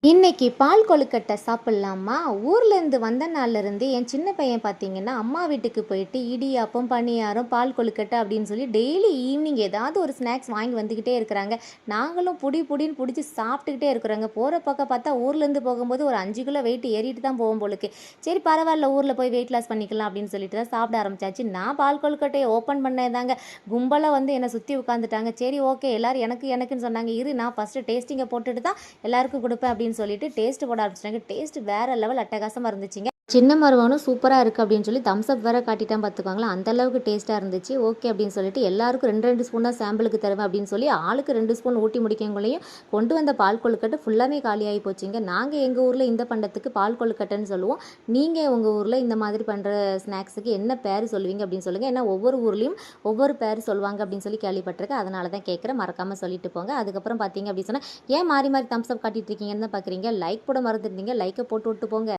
இன்னைக்கு பால் கொழுக்கட்டை சாப்பிட்லாமா? ஊர்லேருந்து வந்த நாள்லேருந்து என் சின்ன பையன் பார்த்தீங்கன்னா, அம்மா வீட்டுக்கு போயிட்டு இடியாப்பம், பணியாரம், பால் கொழுக்கட்டை அப்படின்னு சொல்லி டெய்லி ஈவினிங் ஏதாவது ஒரு ஸ்நாக்ஸ் வாங்கி வந்துக்கிட்டே இருக்கிறாங்க. நாங்களும் புடின்னு புடிச்சு சாப்பிட்டுக்கிட்டே இருக்கிறோங்க. போகிற பக்கம் பார்த்தா ஊர்லேருந்து போகும்போது ஒரு 5 கிலோ வெயிட் ஏறிட்டு தான் போவோம் போலுக்கு. சரி பரவாயில்ல, ஊரில் போய் வெயிட் லாஸ் பண்ணிக்கலாம் அப்படின்னு சொல்லிட்டு தான் சாப்பிட ஆரம்பிச்சாச்சு. நான் பால் கொழுக்கட்டையை ஓப்பன் பண்ணதாங்க, கும்பலாக வந்து என்னை சுற்றி உட்காந்துட்டாங்க. சரி ஓகே, எல்லோரும் எனக்குன்னு சொன்னாங்க. இரு நான் ஃபஸ்ட்டு டேஸ்டிங்கை போட்டுட்டு தான் எல்லாருக்கும் கொடுப்பேன் அப்படின்னு சொல்லிட்டு டேஸ்ட் போட ஆரம்பிச்சிட்டாங்க. டேஸ்ட் வேற லெவல் அட்டகாசமாக இருந்துச்சுங்க. சின்ன மருமகனும் சூப்பராக இருக்குது அப்படின்னு சொல்லி தம்ஸ் அப் வேறு காட்டிட்டான் பார்த்துக்கோங்களேன். அந்தளவுக்கு டேஸ்ட்டாக இருந்துச்சு. ஓகே அப்படின்னு சொல்லிட்டு எல்லாருக்கும் 2 ஸ்பூன் தான் சாம்பிளுக்கு தருவேன் அப்படின்னு சொல்லி ஆளுக்கு 2 ஸ்பூன் ஊட்டி முடிக்கங்களையும் கொண்டு வந்த பால் கொழுக்கட்டை ஃபுல்லாமே காலியாகி போச்சுங்க. நாங்கள் எங்கள் ஊரில் இந்த பண்டத்துக்கு பால் கொழுக்கட்டைன்னு சொல்லுவோம். நீங்கள் உங்கள் ஊரில் இந்த மாதிரி பண்ணுற ஸ்நாக்ஸுக்கு என்ன பேர் சொல்லுவீங்க அப்படின்னு சொல்லுங்கள். ஏன்னா ஒவ்வொரு ஊர்லேயும் ஒவ்வொரு பேர் சொல்லுவாங்க அப்படின்னு சொல்லி கேள்விப்பட்டிருக்கேன். அதனால தான் கேட்குறேன், மறக்காமல் சொல்லிட்டு போங்க. அதுக்கப்புறம் பார்த்தீங்க அப்படின்னு சொன்னால் ஏன் மாறி மாறி தம்ஸ் அப் காட்டிட்டு இருக்கீங்கன்னு தான் பார்க்குறீங்க. லைக் போட மறந்துருந்தீங்க, லைக்கை போட்டு விட்டு போங்க.